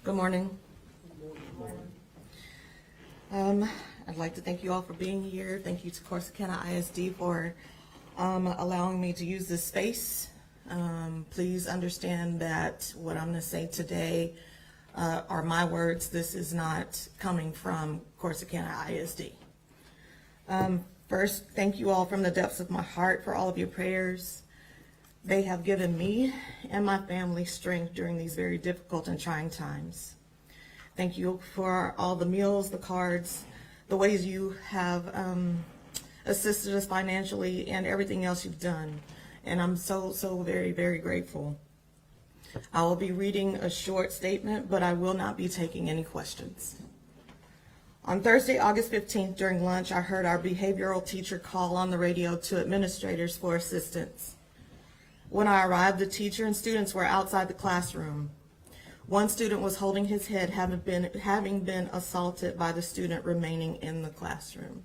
Good morning. I'd like to thank you all for being here. Thank you to Corsicana ISD for allowing me to use this space. Please understand that what I'm going to say today are my words. This is not coming from Corsicana ISD. First, thank you all from the depths of my heart for all of your prayers. They have given me and my family strength during these very difficult and trying times. Thank you for all the meals, the cards, the ways you have assisted us financially, and everything else you've done. And I'm so very, very grateful. I will be reading a short statement, but I will not be taking any questions. On Thursday, August 15th, during lunch, I heard our behavioral teacher call on the radio to administrators for assistance. When I arrived, the teacher and students were outside the classroom. One student was holding his head, having been assaulted by the student remaining in the classroom.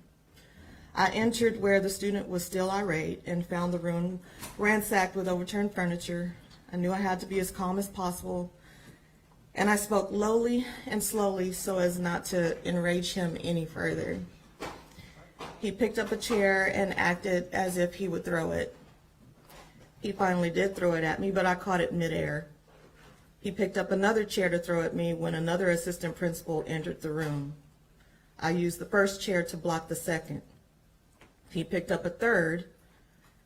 I entered where the student was still irate and found the room ransacked with overturned furniture. I knew I had to be as calm as possible, and I spoke lowly and slowly so as not to enrage him any further. He picked up a chair and acted as if he would throw it. He finally did throw it at me, but I caught it midair. He picked up another chair to throw at me when another assistant principal entered the room. I used the first chair to block the second. He picked up a third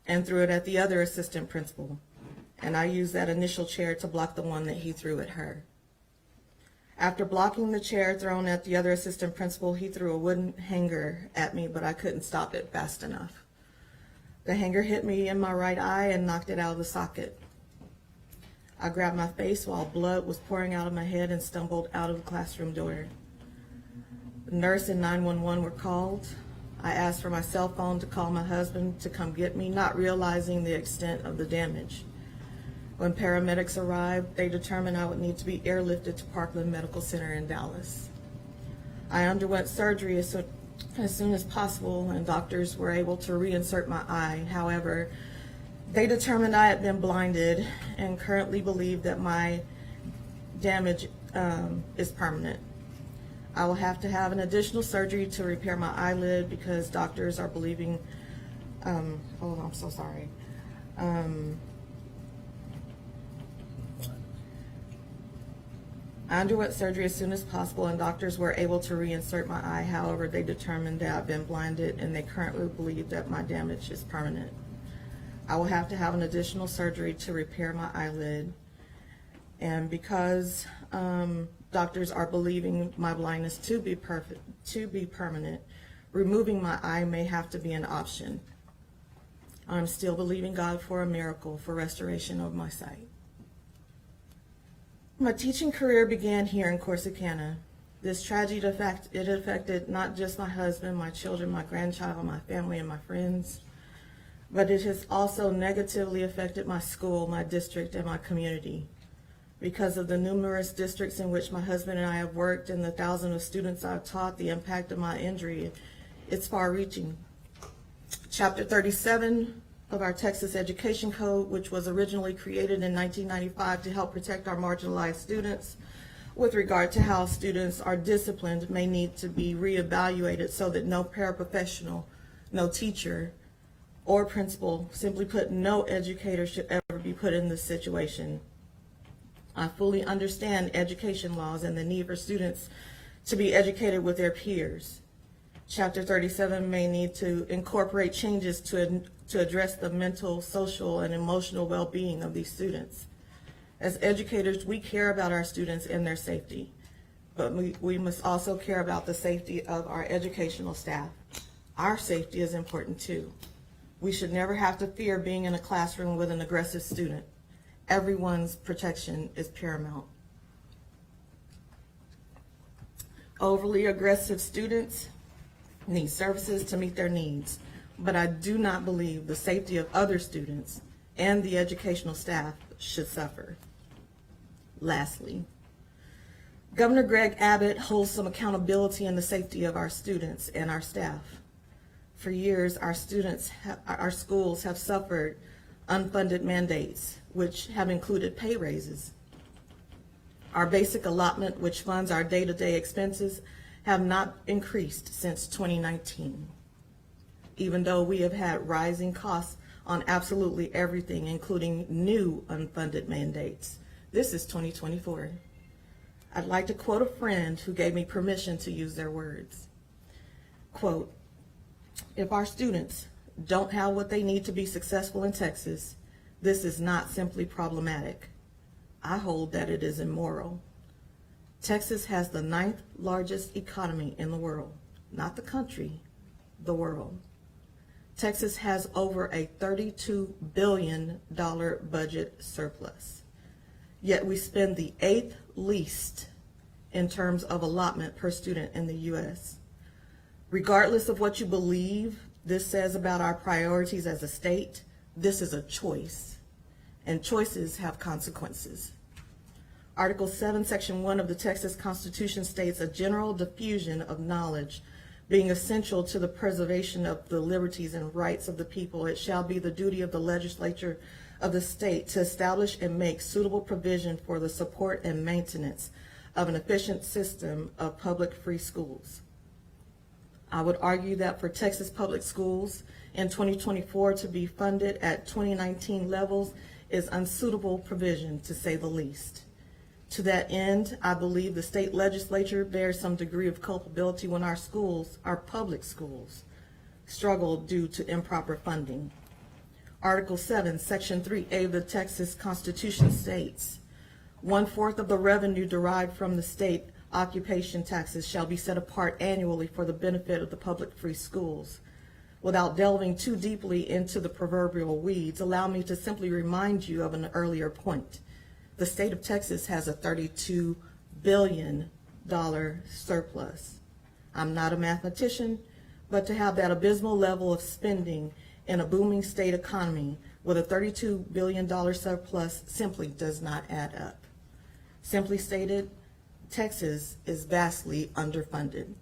and threw it at the other assistant principal, and I used that initial chair to block the one that he threw at her. After blocking the chair thrown at the other assistant principal, he threw a wooden hanger at me, but I couldn't stop it fast enough. The hanger hit me in my right eye and knocked it out of the socket. I grabbed my face while blood was pouring out of my head and stumbled out of the classroom door. The nurse and 911 were called. I asked for my cell phone to call my husband to come get me, not realizing the extent of the damage. When paramedics arrived, they determined I would need to be airlifted to Parkland Medical Center in Dallas. I underwent surgery as soon as possible, and doctors were able to reinsert my eye. However, they determined I had been blinded and currently believe that my damage is permanent. I will have to have an additional surgery to repair my eyelid because doctors are believing, I'm so sorry. I underwent surgery as soon as possible, and doctors were able to reinsert my eye. However, they determined that I've been blinded, and they currently believe that my damage is permanent. I will have to have an additional surgery to repair my eyelid, and because doctors are believing my blindness to be permanent, removing my eye may have to be an option. I'm still believing God for a miracle for restoration of my sight. My teaching career began here in Corsicana. This tragedy affected not just my husband, my children, my grandchild, my family, and my friends, but it has also negatively affected my school, my district, and my community. Because of the numerous districts in which my husband and I have worked and the thousands of students I've taught, the impact of my injury, it's far-reaching. Chapter 37 of our Texas Education Code, which was originally created in 1995 to help protect our marginalized students with regard to how students are disciplined, may need to be reevaluated so that no paraprofessional, no teacher, or principal, simply put, no educator should ever be put in this situation. I fully understand education laws and the need for students to be educated with their peers. Chapter 37 may need to incorporate changes to address the mental, social, and emotional well-being of these students. As educators, we care about our students and their safety, but we must also care about the safety of our educational staff. Our safety is important too. We should never have to fear being in a classroom with an aggressive student. Everyone's protection is paramount. Overly aggressive students need services to meet their needs, but I do not believe the safety of other students and the educational staff should suffer. Lastly, Governor Greg Abbott holds some accountability in the safety of our students and our staff. For years, our schools have suffered unfunded mandates, which have included pay raises. Our basic allotment, which funds our day-to-day expenses, have not increased since 2019, even though we have had rising costs on absolutely everything, including new unfunded mandates. This is 2024. I'd like to quote a friend who gave me permission to use their words. Quote, "If our students don't have what they need to be successful in Texas, this is not simply problematic. I hold that it is immoral. Texas has the 9th largest economy in the world, not the country, the world. Texas has over a $32 billion budget surplus, yet we spend the 8th least in terms of allotment per student in the U.S. Regardless of what you believe this says about our priorities as a state, this is a choice, and choices have consequences. Article 7, Section 1 of the Texas Constitution states a general diffusion of knowledge being essential to the preservation of the liberties and rights of the people. It shall be the duty of the legislature of the state to establish and make suitable provision for the support and maintenance of an efficient system of public free schools. I would argue that for Texas public schools in 2024 to be funded at 2019 levels is unsuitable provision, to say the least. To that end, I believe the state legislature bears some degree of culpability when our schools, our public schools, struggle due to improper funding. Article 7, Section 3A of the Texas Constitution states, 1/4 of the revenue derived from the state occupation taxes shall be set apart annually for the benefit of the public free schools. Without delving too deeply into the proverbial weeds, allow me to simply remind you of an earlier point. The state of Texas has a $32 billion surplus. I'm not a mathematician, but to have that abysmal level of spending in a booming state economy with a $32 billion surplus simply does not add up. Simply stated, Texas is vastly underfunded.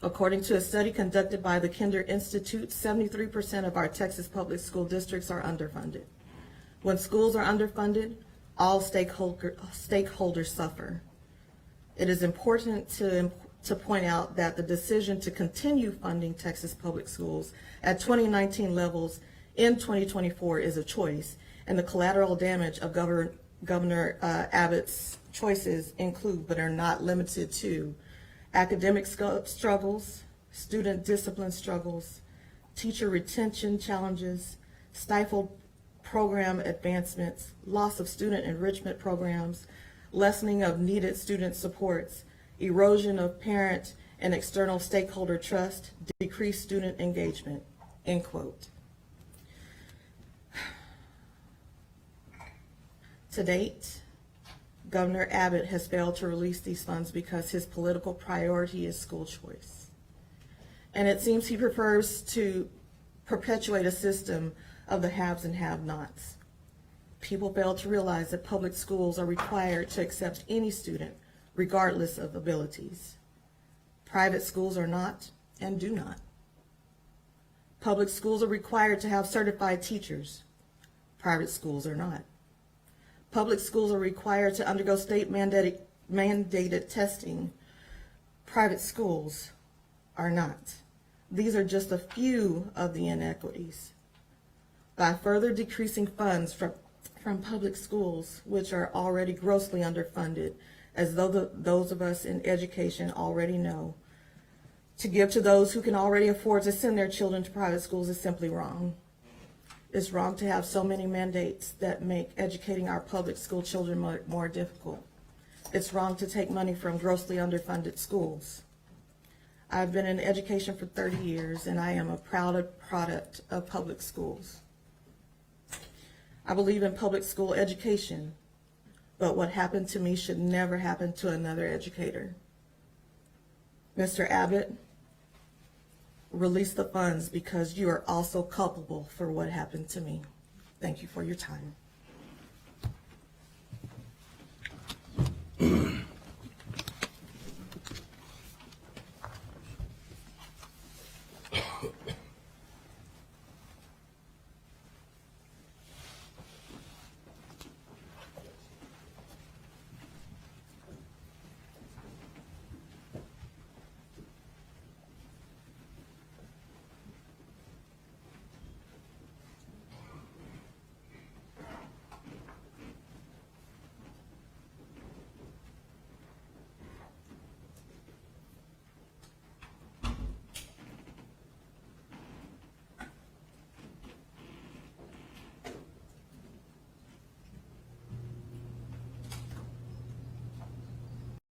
According to a study conducted by the Kinder Institute, 73% of our Texas public school districts are underfunded. When schools are underfunded, all stakeholders suffer. It is important to point out that the decision to continue funding Texas public schools at 2019 levels in 2024 is a choice, and the collateral damage of Governor Abbott's choices include, but are not limited to, academic struggles, student discipline struggles, teacher retention challenges, stifled program advancements, loss of student enrichment programs, lessening of needed student supports, erosion of parent and external stakeholder trust, decreased student engagement, end quote. To date, Governor Abbott has failed to release these funds because his political priority is school choice. And it seems he prefers to perpetuate a system of the haves and have-nots. People fail to realize that public schools are required to accept any student, regardless of abilities. Private schools are not and do not. Public schools are required to have certified teachers. Private schools are not. Public schools are required to undergo state mandated testing. Private schools are not. These are just a few of the inequities. By further decreasing funds from public schools, which are already grossly underfunded, as though those of us in education already know, to give to those who can already afford to send their children to private schools is simply wrong. It's wrong to have so many mandates that make educating our public school children more difficult. It's wrong to take money from grossly underfunded schools. I've been in education for 30 years, and I am a proud product of public schools. I believe in public school education, but what happened to me should never happen to another educator. Mr. Abbott, release the funds because you are also culpable for what happened to me. Thank you for your time.